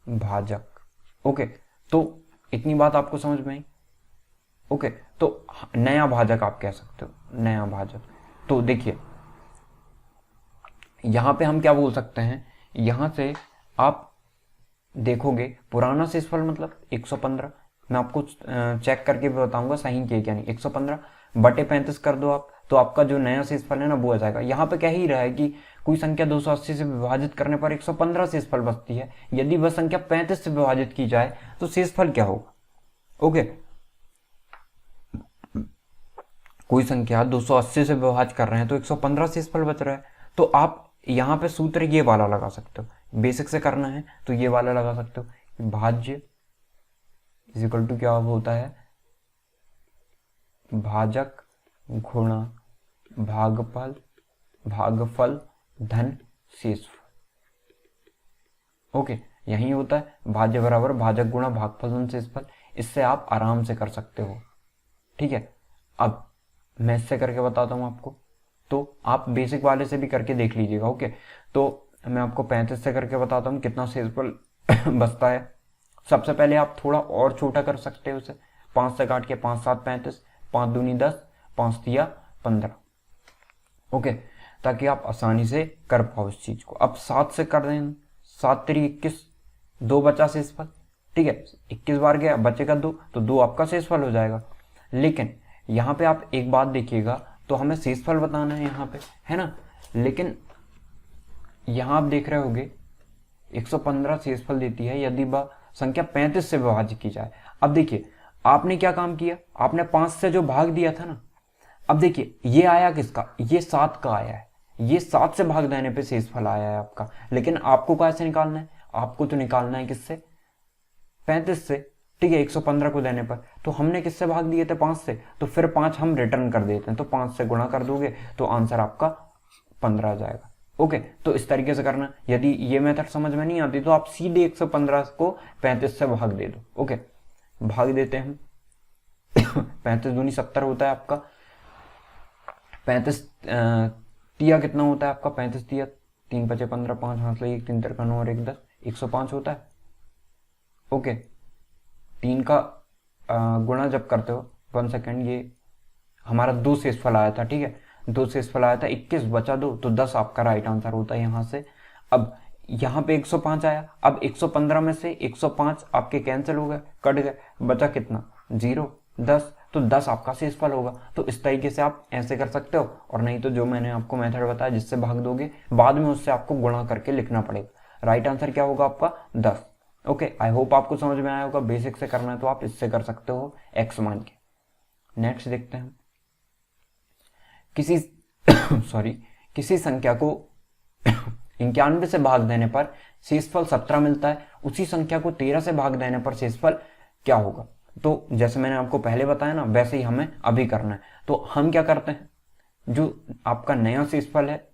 भाजक। ओके, तो इतनी बात आपको समझ में आई? ओके, तो नया भाजक आप कह सकते हो, नया भाजक। तो देखिए, यहां पे हम क्या बोल सकते हैं? यहां से आप देखोगे पुराना शेषफल मतलब 115। मैं आपको चेक करके भी बताऊंगा सही किया क्या नहीं। 115 बटे 35 कर दो आप, तो आपका जो नया शेषफल है ना वो आ जाएगा। यहाँ पे क्या ही रहा है कि कोई संख्या 280 से विभाजित करने पर 115 शेषफल बचती है। यदि वह संख्या 35 से विभाजित की जाए तो शेषफल क्या होगा? ओके, कोई संख्या 280 से विभाजित कर रहे हैं तो 115 शेषफल बच रहा है। तो आप यहाँ पे सूत्र ये वाला लगा सकते हो, बेसिक से करना है तो ये वाला लगा सकते हो। भाज्य इज इक्वल टू क्या होता है? भाजक गुणा भागफल धन शेषफल। ओके, यही होता है भाज्य बराबर भाजक गुणा भागफल धन शेषफल। इससे आप आराम से कर सकते हो, ठीक है। अब मैं इससे करके बताता हूं आपको, तो आप बेसिक वाले से भी करके देख लीजिएगा। ओके, तो मैं आपको 35 से करके बताता हूं कितना शेषफल बचता है। सबसे पहले आप थोड़ा और छोटा कर सकते हो उसे, 5 से काट के 5 7 35, 5 दूनी 10, 5 तिया 15। ओके, ताकि आप आसानी से कर पाओ इस चीज को। अब 7 से कर दें, 7 3 21, 2 बचा शेषफल, ठीक है। 21 बार गया, बचेगा 2, तो 2 आपका शेषफल हो जाएगा। लेकिन यहाँ पे आप एक बात देखिएगा, तो हमें शेषफल बताना है यहाँ पे, है ना। लेकिन यहाँ आप देख रहे होगे 115 शेषफल देती है यदि वह संख्या 35 से विभाजित की जाए। अब देखिए, आपने क्या काम किया? आपने 5 से जो भाग दिया था ना, अब देखिए ये आया किसका? ये 7 का आया है। ये 7 से भाग देने पे शेषफल आया है आपका। लेकिन आपको कैसे निकालना है? आपको तो निकालना है किससे? 35 से, ठीक है। 115 को देने पर तो हमने किससे भाग दिए थे? 5 से। तो फिर 5 हम रिटर्न कर देते हैं, तो 5 से गुणा कर दोगे तो आंसर आपका 15 आ जाएगा। ओके, तो इस तरीके से करना। यदि ये मेथड समझ में नहीं आती तो आप सीधे 115 को 35 से भाग दे दो। ओके, भाग देते हैं हम। 35 दूनी 70 होता है आपका। 35 तिया कितना होता है आपका? 35 तिया 3 5 15, 5 हाथ लगे 1 3 3 9 और 1 10, 105 होता है। ओके, 3 का गुणा जब करते हो, 1 सेकेंड, ये हमारा 2 शेषफल आया था, ठीक है। 2 शेषफल आया था, 21 बचा 2, तो 10 आपका राइट आंसर होता है यहाँ से। अब यहाँ पे 105 आया। अब 115 में से 105 आपके कैंसिल हो गए, कट गए, बचा कितना? 0, 10, तो 10 आपका शेषफल होगा। तो इस तरीके से आप ऐसे कर सकते हो, और नहीं तो जो मैंने आपको मेथड बताया जिससे भाग दोगे, बाद में उससे आपको गुणा करके लिखना पड़ेगा। राइट आंसर क्या होगा आपका? 10। ओके, आई होप आपको समझ में आया होगा। बेसिक से करना है तो आप इससे कर सकते हो x मान के। नेक्स्ट देखते हैं। किसी संख्या को 91 से भाग देने पर शेषफल 17 मिलता है। उसी संख्या को 13 से भाग देने पर शेषफल क्या होगा? तो जैसे मैंने आपको पहले बताया ना, वैसे ही हमें अभी करना है। तो हम क्या करते हैं, जो आपका नया शेषफल है,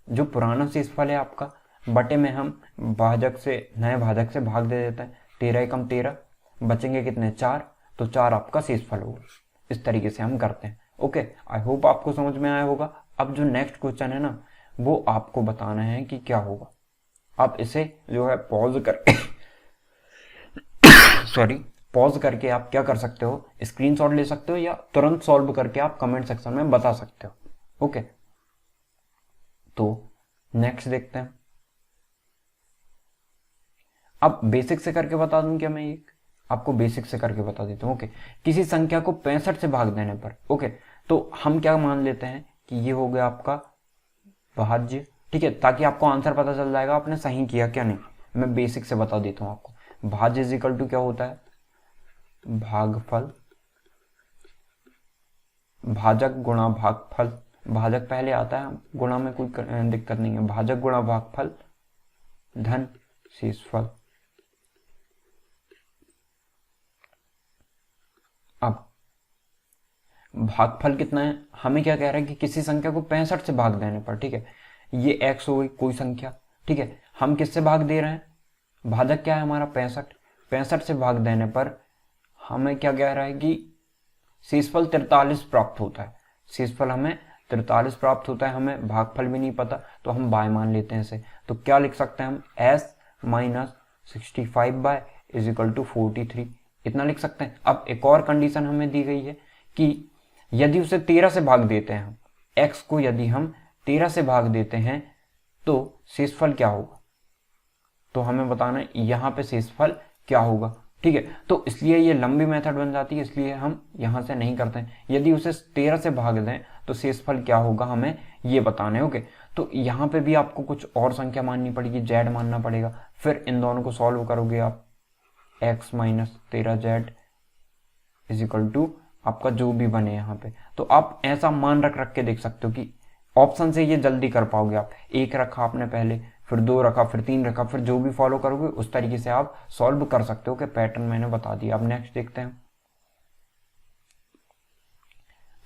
जो पुराना शेषफल है आपका, बटे में हम भाजक से, नए भाजक से भाग दे देते हैं। 13 एकम 13, बचेंगे कितने? 4, तो 4 आपका शेषफल होगा। इस तरीके से हम करते हैं। ओके, आई होप आपको समझ में आया होगा। अब जो नेक्स्ट क्वेश्चन है ना, वो आपको बताना है कि क्या होगा। आप इसे जो है पॉज करके सॉरी पॉज करके आप क्या कर सकते हो, स्क्रीनशॉट ले सकते हो या तुरंत सॉल्व करके आप कमेंट सेक्शन में बता सकते हो। ओके, तो नेक्स्ट देखते हैं। अब बेसिक से करके बता दूं क्या मैं, एक आपको बेसिक से करके बता देता हूं। ओके, किसी संख्या को 65 से भाग देने पर, ओके, तो हम क्या मान लेते हैं कि ये हो गया आपका भाज्य, ठीक है, ताकि आपको आंसर पता चल जाएगा आपने सही किया क्या नहीं। मैं बेसिक से बता देता हूं आपको। भाज्य इज इक्वल टू क्या होता है, भागफल, भाजक गुणा भागफल। भाजक पहले आता है, गुणा में कोई दिक्कत नहीं है। भाजक गुणा भागफल धन शेषफल। अब भागफल कितना है, हमें क्या कह रहा है कि किसी संख्या को 65 से भाग देने पर, ठीक है, ये x हो गई कोई संख्या, ठीक है, हम किससे भाग दे रहे हैं, भाजक क्या है हमारा 65, 65 से भाग देने पर हमें क्या कह रहा है कि शेषफल 43 प्राप्त होता है। शेषफल हमें 43 प्राप्त होता है, हमें भागफल भी नहीं पता तो हम बाय मान लेते हैं इसे। तो क्या लिख सकते हैं हम, s माइनस 65 बाय इज इक्वल टू 43, इतना लिख सकते हैं। अब एक और कंडीशन हमें दी गई है कि यदि उसे 13 से भाग देते हैं हम, x को यदि हम 13 से भाग देते हैं तो शेषफल क्या होगा, तो हमें बताना है यहाँ पे शेषफल क्या होगा, ठीक है। तो इसलिए ये लंबी मेथड बन जाती है, इसलिए हम यहाँ से नहीं करते हैं। यदि उसे 13 से भाग दें तो शेषफल क्या होगा हमें ये बताना है। ओके, तो यहाँ पे भी आपको कुछ और संख्या माननी पड़ेगी, z मानना पड़ेगा, फिर इन दोनों को सॉल्व करोगे आप, x minus 13z is equal to आपका जो भी बने यहाँ पे। तो आप ऐसा मान रख रख के देख सकते हो कि ऑप्शन से ये जल्दी कर पाओगे आप। एक रखा आपने पहले, फिर 2 रखा, फिर 3 रखा, फिर जो भी फॉलो करोगे उस तरीके से आप सॉल्व कर सकते हो कि पैटर्न मैंने बता दिया। अब नेक्स्ट देखते हैं।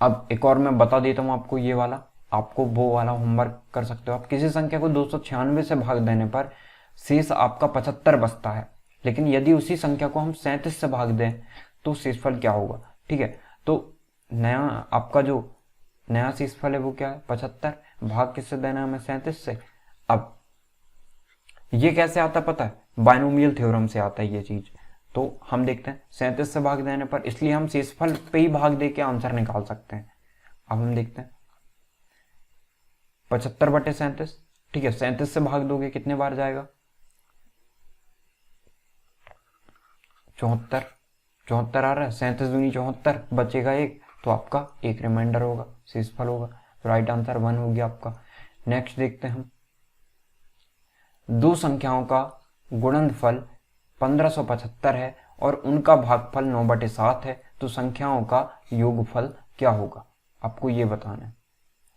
अब एक और मैं बता देता हूं आपको, ये वाला आपको वो वाला होमवर्क कर सकते हो आप। किसी संख्या को 296 से भाग देने पर शेष आपका 75 बचता है, लेकिन यदि उसी संख्या को हम 37 से भाग दें तो शेषफल क्या होगा, ठीक है। तो नया आपका जो नया शेषफल है वो क्या है, 75, भाग किससे देना है हमें, 37 से। अब ये कैसे आता है पता है, बायनोमियल थ्योरम से आता है ये चीज। तो हम देखते हैं 37 से भाग देने पर, इसलिए हम शेषफल पे ही भाग दे के आंसर निकाल सकते हैं। अब हम देखते हैं 75 बटे 37, ठीक है, 37 से भाग दोगे कितने बार जाएगा, 74, 74 आ रहा है, 37 दूनी 74, बचेगा एक, तो आपका एक रिमाइंडर होगा, शेषफल होगा। तो राइट आंसर 1 हो गया आपका। नेक्स्ट देखते हैं हम, दो संख्याओं का गुणनफल 1575 है और उनका भागफल 9/7 है, तो संख्याओं का योगफल क्या होगा, आपको ये बताना है।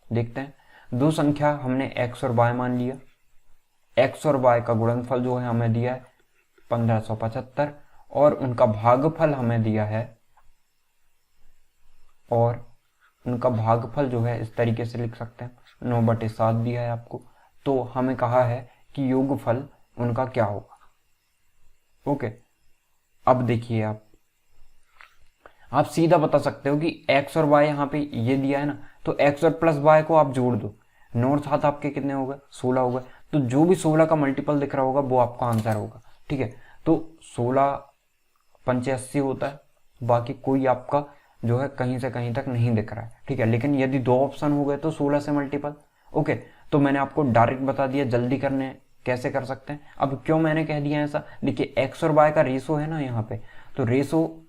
देखते हैं, दो संख्या हमने x और y मान लिया, x और y का गुणनफल जो है हमें दिया है 1575 और उनका भागफल हमें दिया है, और उनका भागफल जो है इस तरीके से लिख सकते हैं 9/7 दिया है आपको। तो हमें कहा है कि योगफल उनका क्या होगा। ओके, अब देखिए आप सीधा बता सकते हो कि x और y यहाँ पे ये दिया है ना, तो x और प्लस y को आप जोड़ दो, 9 और 7 आपके कितने हो गए, 16 हो गए। तो जो भी 16 का मल्टीपल दिख रहा होगा वो आपका आंसर होगा, ठीक है। तो 16 पंचे 80 होता है, बाकी कोई आपका जो है कहीं से कहीं तक नहीं दिख रहा है, ठीक है। लेकिन यदि दो ऑप्शन हो गए तो 16 से मल्टीपल। ओके, तो मैंने आपको डायरेक्ट बता दिया, जल्दी करने कैसे कर सकते हैं। अब क्यों मैंने कह दिया ऐसा, देखिए एक्स और वाई का रेशो है ना यहाँ पे, तो रेशो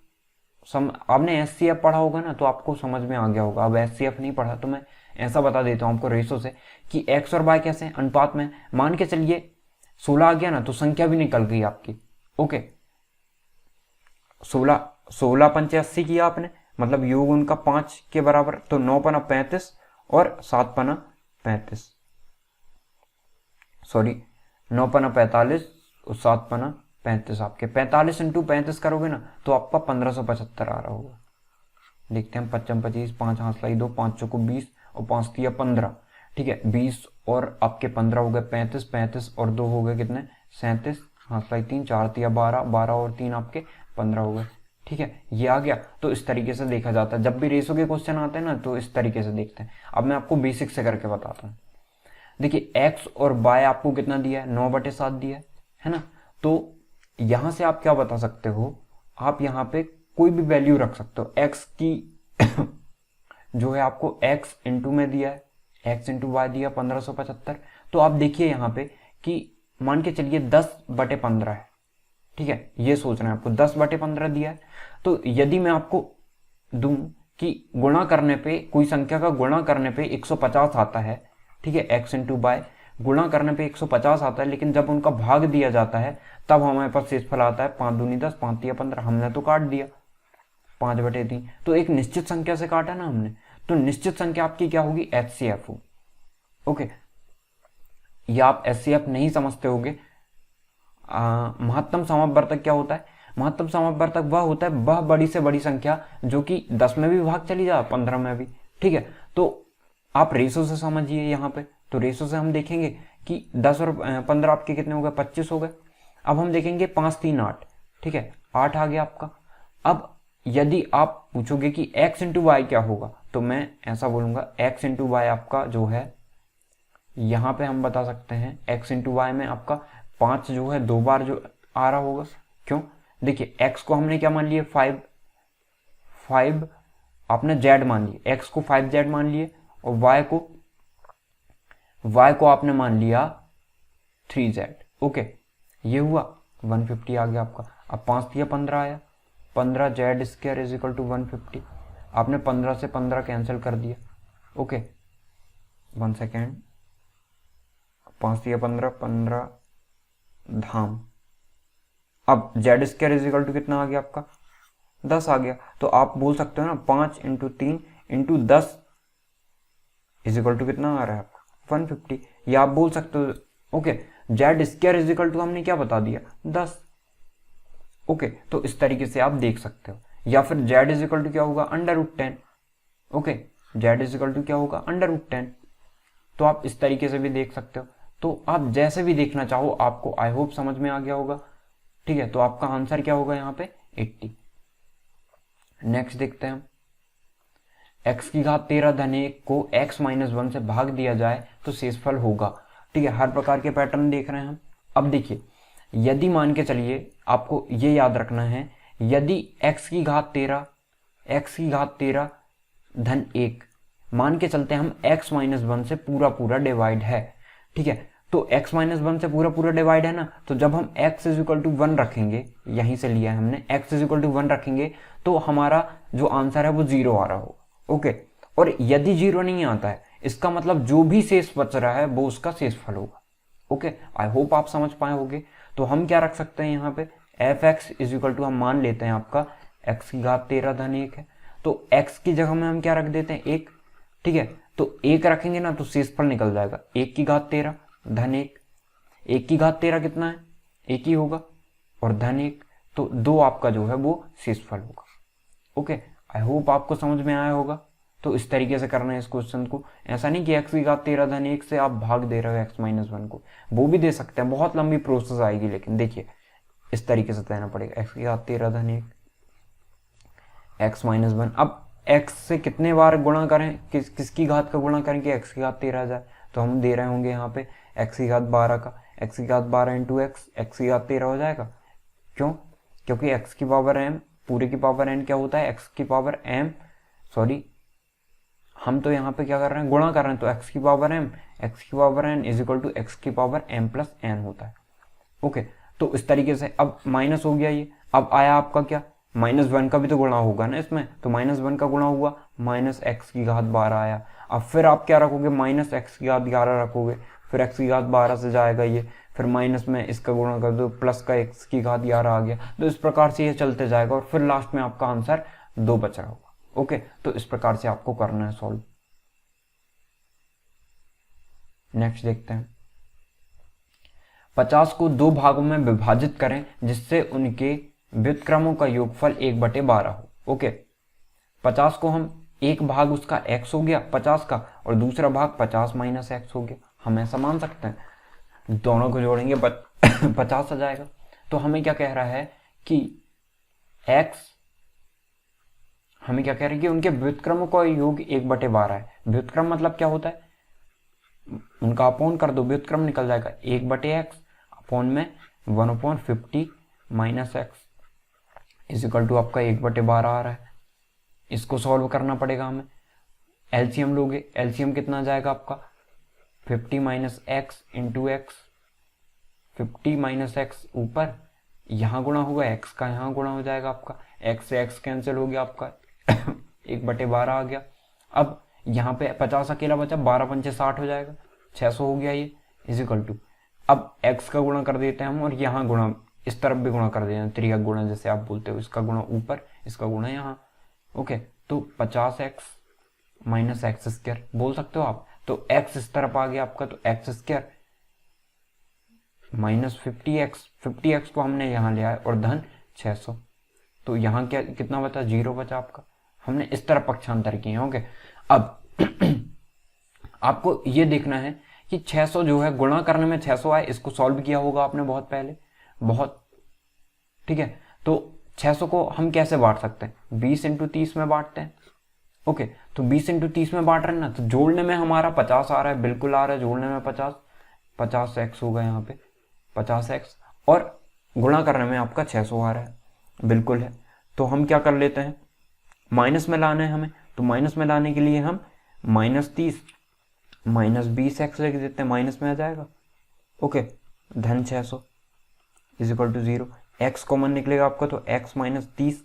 आपने एचसीएफ पढ़ा होगा ना, तो आपको समझ में आ गया होगा। अब एचसीएफ नहीं पढ़ा तो मैं ऐसा बता देता हूँ आपको रेशो से कि एक्स और वाई कैसे अनुपात में। मान के चलिए 16 आ गया ना, तो संख्या भी निकल गई आपकी। ओके, 16 पंचे 80 किया आपने, मतलब योग उनका 5 के बराबर, तो 9 पना 35 और 7 पना 35, सॉरी 9 पना 45 और 7 पना 35, आपके 45 इंटू 35 करोगे ना तो आपका 1575 आ रहा होगा। देखते हैं, 55 25, 5 हाथ लाई 2, 5 चौको 20 और 5 तिया 15, ठीक है, 20 और आपके 15 हो गए 35, 35 और 2 हो गए कितने 37, हाथ लाई 3, 4 तिया 12, 12 और 3 आपके 15 हो गए, ठीक है, ये आ गया। तो इस तरीके से देखा जाता है, जब भी रेशो के क्वेश्चन आते हैं ना तो इस तरीके से देखते हैं। अब मैं आपको बेसिक से करके बताता हूँ। देखिए x और y आपको कितना दिया है, 9/7 दिया है ना। तो यहां से आप क्या बता सकते हो, आप यहाँ पे कोई भी वैल्यू रख सकते हो। x की जो है आपको x इंटू में दिया है, x इंटू वाई दिया 1575। तो आप देखिए यहाँ पे कि मान के चलिए 10/15 है, ठीक है, ये सोचना है आपको, 10/15 दिया है। तो यदि मैं आपको दूं कि गुणा करने पे, कोई संख्या का गुणा करने पे 150 आता है, ठीक है, x इंटू वाई गुणा करने पे 150 आता है, लेकिन जब उनका भाग दिया जाता है तब हमारे पास शेषफल आता है 5 दूनी 10, 5 तिया 15। हमने तो काट दिया 5/3, तो एक निश्चित संख्या से काटा ना हमने, तो निश्चित संख्या आपकी क्या होगी, HCF हो। ओके, या आप HCF नहीं समझते होगे। महत्तम समवर्तक क्या होता है, महत्तम समवर्तक वह होता है, वह बड़ी से बड़ी संख्या जो कि 10 में भी भाग चली जाए, 15 में भी, ठीक है। तो आप रेशो से समझिए यहाँ पे, तो रेशो से हम देखेंगे कि 10 और 15 आपके कितने हो गए, 25 हो गए। अब हम देखेंगे 5 3 8, ठीक है, 8 आ गया आपका। अब यदि आप पूछोगे कि x इंटू वाई क्या होगा, तो मैं ऐसा बोलूंगा x इंटू वाई आपका जो है, यहां पे हम बता सकते हैं x इंटू वाई में आपका 5 जो है 2 बार जो आ रहा होगा। क्यों, देखिए x को हमने क्या मान लिया, 5 आपने z मान लिया, x को 5z मान लिए, और y को आपने मान लिया 3z। ओके, ये हुआ 150 आ गया आपका। अब 5 तिया 15 आया, 15z square is equal to 150। आपने 15 से 15 कैंसिल कर दिया। ओके, 1 सेकेंड, 5 तिया 15, 15 धाम। अब z square is equal to कितना आ गया आपका, 10 आ गया। तो आप बोल सकते हो ना 5 into 3 into 10 is equal to कितना आ रहा है आपका, 150। या आप बोल सकते हो, okay, z square is equal to हमने क्या बता दिया, 10। ओके, तो इस तरीके से आप देख सकते हो। या फिर z इज इक्वल टू क्या होगा, √10। Okay, z is equal to क्या होगा, √10। तो आप इस तरीके से भी देख सकते हो। तो आप जैसे भी देखना चाहो, आपको आई होप समझ में आ गया होगा, ठीक है। तो आपका आंसर क्या होगा यहाँ पे, 80। नेक्स्ट देखते हैं हम, x की घात 13 धन 1 को x माइनस 1 से भाग दिया जाए तो शेषफल होगा, ठीक है। हर प्रकार के पैटर्न देख रहे हैं हम। अब देखिए, यदि मान के चलिए, आपको ये याद रखना है, यदि x की घात 13 धन 1 मान के चलते हैं हम, x माइनस 1 से पूरा डिवाइड है, ठीक है। तो x माइनस 1 से पूरा डिवाइड है ना, तो जब हम x इज इक्वल टू 1 रखेंगे, यहीं से लिया है हमने, x इज इक्वल टू 1 रखेंगे, तो हमारा जो आंसर है वो 0 आ रहा हो। ओके, और यदि 0 नहीं आता है, इसका मतलब जो भी शेष बच रहा है वो उसका शेषफल होगा। ओके, आई होप आप समझ पाए होंगे। तो हम क्या रख सकते हैं यहाँ पे, f(x) इज इक्वल टू, हम मान लेते हैं आपका x की घात 13 धन 1 है, तो x की जगह में हम क्या रख देते हैं, 1, ठीक है। तो 1 रखेंगे ना तो शेषफल निकल जाएगा, 1 की घात 13 धन 1, 1 की घात 13 कितना है, 1 ही होगा, और धन 1, तो 2 आपका जो है वो शेषफल होगा। ओके, आई होप आपको समझ में आया होगा। तो इस तरीके से करना है इस क्वेश्चन को, ऐसा नहीं कि x की घात 13 धन 1 से आप भाग दे रहे हो x माइनस 1 को, वो भी दे सकते हैं, बहुत लंबी प्रोसेस आएगी, लेकिन देखिए इस तरीके से देना पड़ेगा, x की घात 13 धन 1 x माइनस 1। अब x से कितने बार गुणा करें, किसकी घात का गुणा करें कि x की घात 13 आ जाए, तो हम दे रहे होंगे यहाँ पे x की घात 12 का, x की घात 12 इंटू x की घात 13 हो जाएगा। क्यों, क्योंकि x की पावर m पूरे की पावर n क्या होता है, x की पावर m, सॉरी हम तो यहाँ पे क्या कर रहे हैं, गुणा कर रहे हैं, तो x की power n is equal to x की पावर m प्लस n होता है। ओके, तो इस तरीके से अब माइनस हो गया ये, अब आया आपका क्या, -1 का भी तो गुणा होगा ना इसमें, तो -1 का गुणा हुआ, -x की घात 12 आया। अब फिर आप क्या रखोगे, -x की घात 11 रखोगे, फिर x की घात 12 से जाएगा ये, फिर माइनस में इसका गुणा कर दो, प्लस का x की घात 11 आ गया। तो इस प्रकार से ये चलते जाएगा, और फिर लास्ट में आपका आंसर 2 बच रहा होगा। ओके, तो इस प्रकार से आपको करना है सॉल्व। नेक्स्ट देखते हैं, 50 को 2 भागों में विभाजित करें जिससे उनके व्युत्क्रमों का योगफल 1/12 हो। ओके, 50 को हम एक भाग उसका x हो गया 50 का, और दूसरा भाग 50 माइनस x हो गया, हम ऐसा मान सकते हैं। दोनों को जोड़ेंगे 50 आ जाएगा। तो हमें क्या कह रहा है कि x, हमें क्या कह रहे हैं कि उनके व्युत्क्रमों का योग 1/12 है। व्युत्क्रम मतलब क्या होता है, उनका अपॉन कर दो, व्युत्क्रम निकल जाएगा 1/x अपॉन में 1/50 minus X is equal to आपका 1/12 आ रहा है। इसको सॉल्व करना पड़ेगा हमें। एलसीएम लोगे, एलसीएम कितना जाएगा आपका 50 minus x into x, 50 minus x ऊपर यहाँ गुणा होगा, एक्स का यहाँ गुणा हो जाएगा आपका, एक्स से एक्स कैंसिल हो गया आपका 1/12 आ गया। अब यहाँ पे 50 अकेला बचा, 12 पंचे 60 हो जाएगा, 600 हो गया ये इज इक्वल टू, अब एक्स का गुणा कर देते हैं हम और यहाँ गुणा इस तरफ भी गुणा कर देते हैं, त्रिक गुणा जैसे आप बोलते हो, इसका गुणा ऊपर इसका गुणा यहाँ। ओके, तो 50x माइनस एक्स स्क्वायर बोल सकते हो आप। तो x इस तरफ आ गया आपका, तो एक्स स्क्वायर माइनस 50x को हमने यहाँ लिया है और धन 600, तो यहाँ क्या कितना बचा, 0 बचा आपका। हमने इस तरफ पक्षांतर किए हैं। ओके, अब आपको ये देखना है कि 600 जो है गुणा करने में 600 आए, इसको सॉल्व किया होगा आपने बहुत पहले, बहुत, ठीक है। तो 600 को हम कैसे बांट सकते हैं, 20 इंटू 30 में बांटते हैं। ओके, तो 20 इंटू 30 में बांट रहे हैं ना, तो जोड़ने में हमारा 50 आ रहा है, बिल्कुल आ रहा है जोड़ने में 50x होगा यहाँ पे 50x, और गुणा करने में आपका 600 आ रहा है, बिल्कुल है। तो हम क्या कर लेते हैं, माइनस में लाना है हमें, तो माइनस में लाने के लिए हम -30 माइनस 20x लिख देते हैं, माइनस में आ जाएगा। ओके, धन 600 is equal to 0, x common निकलेगा आपका, तो x माइनस 30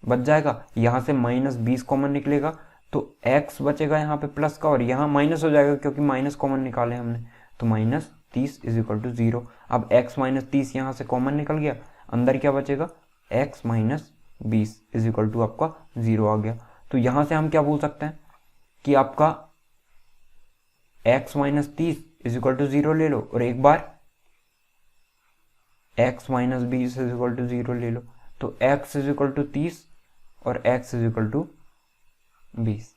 बच जाएगा, यहाँ से माइनस 20 कॉमन निकलेगा, तो x बचेगा यहाँ पे प्लस का, और यहाँ माइनस हो जाएगा क्योंकि माइनस कॉमन निकाले हमने, तो -30 इज इक्वल टू 0। अब x माइनस 30 यहाँ से कॉमन निकल गया, अंदर क्या बचेगा, x minus 20 is equal to आपका 0 आ गया। तो यहाँ से हम क्या बोल सकते हैं कि आपका x minus 30 is equal to 0 ले लो, और एक बार x minus 20 is equal to 0 ले लो, तो x इज इक्वल टू 30 और x इज इक्वल टू 20,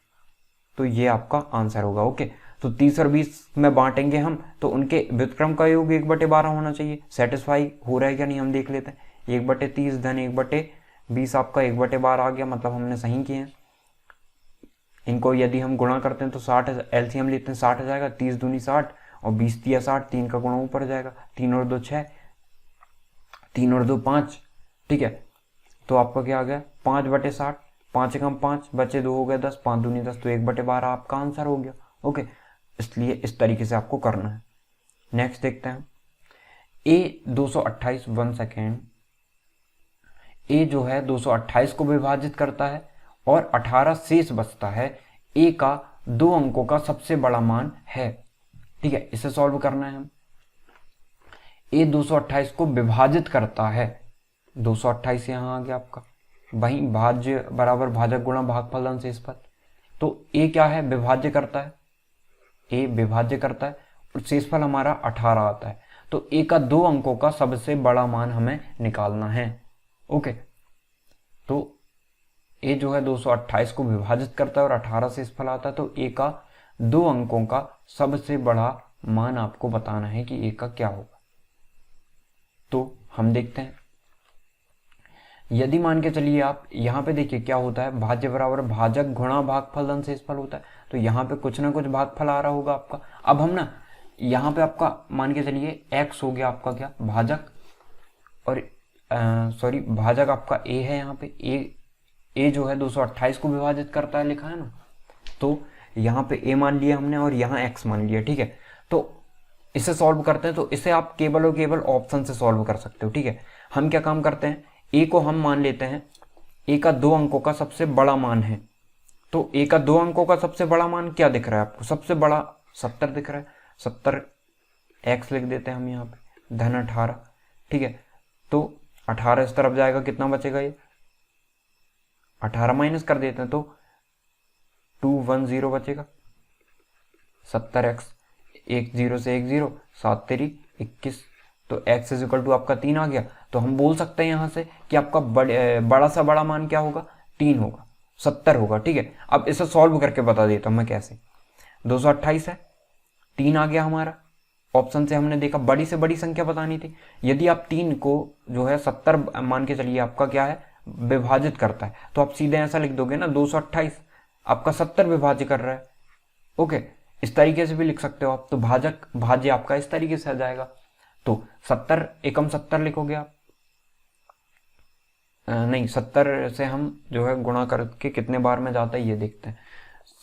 तो ये आपका आंसर होगा। ओके, तो 30 और 20 में बांटेंगे हम, तो उनके व्युत्क्रम का योग 1/12 होना चाहिए। सेटिस्फाई हो रहा है क्या नहीं हम देख लेते हैं। 1/30 धन 1/20 आपका 1/12 आ गया, मतलब हमने सही किए हैं। इनको यदि हम गुणा करते हैं तो 60 एलसीएम लेते हैं, 60 आ जाएगा, 30 दूनी 60 और 20 तिया 60, 3 का गुणा ऊपर जाएगा, 3 और 2 6, 3 और 2 5, ठीक है। तो आपका क्या आ गया 5/60, 5 कम 5 बचे 2 हो गए 10, 5 दूनी 10, तो 1/12 आपका आंसर हो गया। ओके, इसलिए इस तरीके से आपको करना है। नेक्स्ट देखते हैं, A228 1 सेकेंड, A जो है 228 को विभाजित करता है और 18 शेष बचता है, A का 2 अंकों का सबसे बड़ा मान है, ठीक है। इसे सॉल्व करना है हम। A 228 को विभाजित करता है, 228 यहाँ आ गया आपका, वहीं भाज्य बराबर भाजक गुणा भागफल अंश शेषफल, तो A क्या है, विभाज्य करता है, A विभाज्य करता है और शेषफल हमारा 18 आता है, तो A का 2 अंकों का सबसे बड़ा मान हमें निकालना है। ओके, तो A जो है 228 को विभाजित करता है और 18 शेषफल आता है, तो A का 2 अंकों का सबसे बड़ा मान आपको बताना है कि A का क्या होगा। तो हम देखते हैं, यदि मान के चलिए आप यहाँ पे देखिए क्या होता है, भाज्य बराबर भाजक गुणा भागफल धन शेषफल होता है, तो यहाँ पे कुछ ना कुछ भागफल आ रहा होगा आपका। अब हम ना यहाँ पे आपका मान के चलिए x हो गया आपका क्या भाजक, और सॉरी भाजक आपका a है, यहाँ पे a जो है 228 को विभाजित करता है लिखा है ना, तो यहाँ पे a मान लिया हमने और यहाँ x मान लिया, ठीक है। तो इसे सॉल्व करते हैं, तो इसे आप केवल और केवल ऑप्शन से सॉल्व कर सकते हो, ठीक है। हम क्या काम करते हैं, a को हम मान लेते हैं a का 2 अंकों का सबसे बड़ा मान है, तो a का 2 अंकों का सबसे बड़ा मान क्या दिख रहा है आपको, सबसे बड़ा 70 दिख रहा है, 70 x लिख देते हैं हम यहाँ पे, धन 18, ठीक है। तो 18 इस तरफ जाएगा, कितना बचेगा, ये 18 माइनस कर देते हैं तो 210 बचेगा, 70x, 1 0 से 1 0, 7 तेरी 21, तो x इज इक्वल टू आपका 3 आ गया। तो हम बोल सकते हैं यहाँ से कि आपका बड़ा सा बड़ा मान क्या होगा, 3 होगा, 70 होगा, ठीक है। अब इसे सॉल्व करके बता देता हूँ मैं कैसे। 228 है, 3 आ गया हमारा, ऑप्शन से हमने देखा बड़ी से बड़ी संख्या बतानी थी। यदि आप 3 को जो है 70 मान के चलिए आपका क्या है विभाजित करता है, तो आप सीधे ऐसा लिख दोगे ना 228 आपका 70 विभाजित कर रहा है। ओके, इस तरीके से भी लिख सकते हो आप। तो भाजक भाज्य आपका इस तरीके से आ जाएगा। तो 70 एकम 70 लिखोगे आप, नहीं 70 से हम जो है गुणा करके कितने बार में जाता है ये देखते हैं।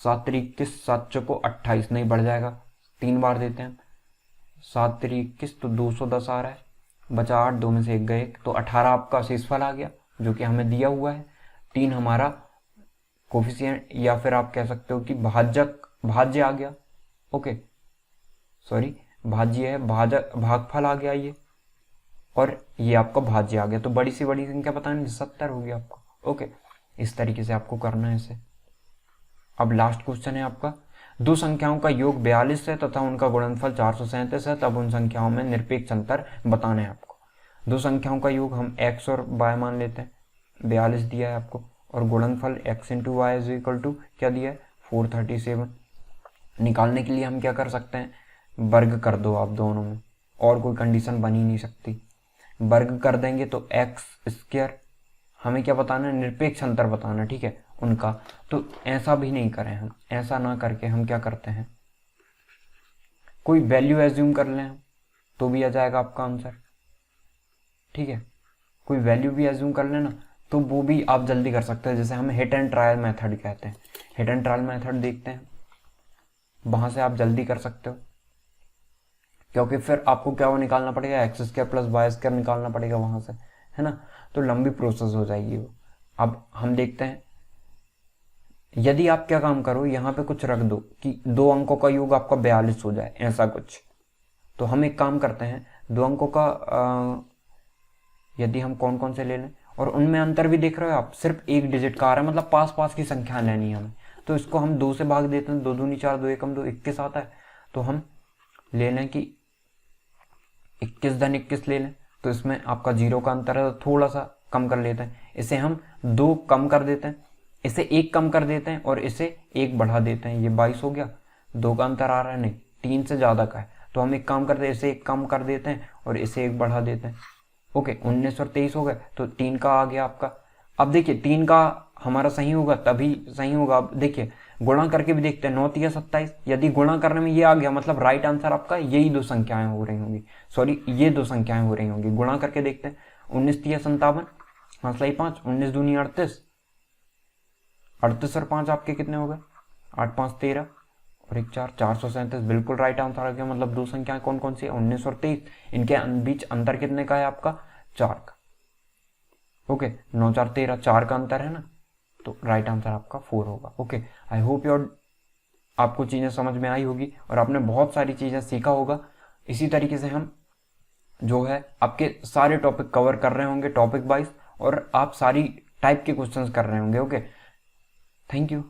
7 तरीक 21, 7 चौको 28, नहीं बढ़ जाएगा, 3 बार देते हैं। 7 तरीक 21 तो 210 आ रहा है, बचा 8, 2 में से 1 गए, तो 18 आपका शेषफल आ गया जो कि हमें दिया हुआ है। 3 हमारा कोफिशिएंट या फिर आप कह सकते हो कि भाज्य आ गया। ओके सॉरी, भाज्य है, भागफल आ गया ये, और ये आपका भाज्य आ गया। तो बड़ी से बड़ी संख्या पता नहीं 70 होगी आपको। ओके, इस तरीके से आपको करना है इसे। अब लास्ट क्वेश्चन है आपका, दो संख्याओं का योग 42 है तथा उनका गुणनफल 437 है, तब उन संख्याओं में निरपेक्ष अंतर बताना है आपको। दो संख्याओं का योग हम x और y मान लेते हैं, 42 दिया है आपको, और गुणनफल x into Y is equal to क्या दिया है, 437। निकालने के लिए हम क्या कर सकते हैं, वर्ग कर दो आप दोनों में, और कोई कंडीशन बन ही नहीं सकती। वर्ग कर देंगे तो एक्स स्क्वायर, हमें क्या बताना है, निरपेक्ष अंतर बताना, ठीक है उनका। तो ऐसा भी नहीं करें हम, ऐसा ना करके हम क्या करते हैं, कोई वैल्यू एज्यूम कर लें तो भी आ जाएगा आपका आंसर, ठीक है। कोई वैल्यू भी एज्यूम कर लेना तो वो भी आप जल्दी कर सकते हैं, जैसे हम हिट एंड ट्रायल मेथड कहते हैं। हिट एंड ट्रायल मेथड देखते हैं, वहां से आप जल्दी कर सकते हो, क्योंकि फिर आपको क्या वो निकालना पड़ेगा, X square plus Y square निकालना पड़ेगा वहां से, है ना, तो लंबी प्रोसेस हो जाएगी वो। अब हम देखते हैं, यदि आप क्या काम करो, यहाँ पे कुछ रख दो कि 2 अंकों का योग आपका 42 हो जाए, ऐसा कुछ। तो हम एक काम करते हैं, 2 अंकों का यदि हम कौन कौन से ले लें, और उनमें अंतर भी देख रहे हो आप, सिर्फ 1 डिजिट का आ रहा है, मतलब पास पास की संख्या लेनी है हमें। तो इसको हम 2 से भाग देते हैं, 2 दूनी 4, 2 एकम 2, 21 आता है। तो हम ले लें कि 21 धन 21 ले लें, तो इसमें आपका 0 का अंतर है, तो थोड़ा सा कम कर लेते हैं। इसे हम 2 कम कर देते हैं, इसे 1 कम कर देते हैं, और इसे 1 बढ़ा देते हैं। ये 22 हो गया, 2 का अंतर आ रहा है, नहीं 3 से ज़्यादा का है, तो हम एक काम करते हैं, इसे 1 कम कर देते हैं और इसे 1 बढ़ा देते हैं। ओके, 19 और 23 हो गए, तो 3 का आ गया आपका। अब देखिए 3 का हमारा सही होगा तभी सही होगा। अब देखिए गुणा करके भी देखते हैं, 9 3 27, यदि गुणा करने में ये आ गया, मतलब राइट आंसर आपका यही 2 संख्याएं हो रही होंगी, सॉरी ये 2 संख्याएं हो रही होंगी। गुणा करके देखते हैं, 19 3 57, 5 19 दूनी 38, 38 और 5 आपके कितने हो गए, 8 5 13 और 1 4, 437 बिल्कुल राइट आंसर आ गया। मतलब 2 संख्याएं कौन कौन सी है, 19 और 23, इनके बीच अंतर कितने का है आपका, 4 का। ओके, 9 4 13, 4 का अंतर है ना, तो राइट आंसर आपका 4 होगा। ओके, आई होप आपको चीज़ें समझ में आई होगी और आपने बहुत सारी चीज़ें सीखा होगा। इसी तरीके से हम जो है आपके सारे टॉपिक कवर कर रहे होंगे टॉपिक वाइज, और आप सारी टाइप के क्वेश्चंस कर रहे होंगे। Okay, thank you.